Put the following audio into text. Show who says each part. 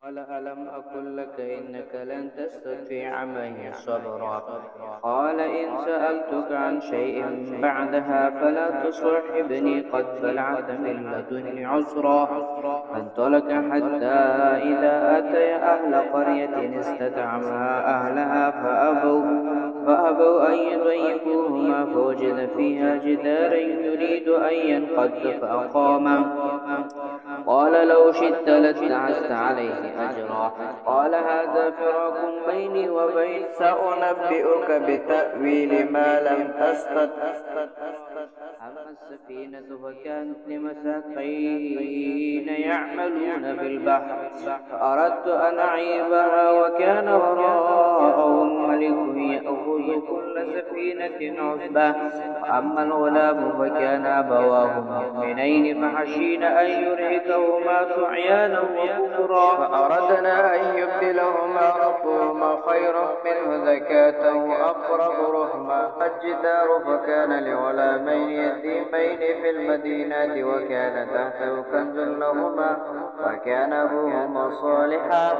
Speaker 1: قال ألم أقل لك إنك لن تستطيع معي صبرا. قال إن سألتك عن شيء بعدها فلا تصحبني قد بلعت من لدني عذرا. فانطلق حتى إذا أتيا أهل قرية استطعما أهلها فأبوا أن يضيفوهما فوجد فيها جدارا يريد أن ينقض فأقامه. قال لو شئت لاتخذت عليه أجرا. قال هذا فراق بيني وبينك سأنبئك بتأويل ما لم تستطع. أما السفينة فكانت لمساكين يعملون في البحر فأردت أن أعيبها وكان وراءهم ملك يأخذ كل سفينة عتبة. وأما الغلام فكان أبواه مؤمنين فخشينا أن يرهقهما طغيانا وكفرا فأردنا أن يبدلهما ربهما خيرا منه زكاة وأقرب رحما. الجدار فكان لغلامين يتيمين في المدينة وكان تحته كنز لهما وكان أبوهما صالحا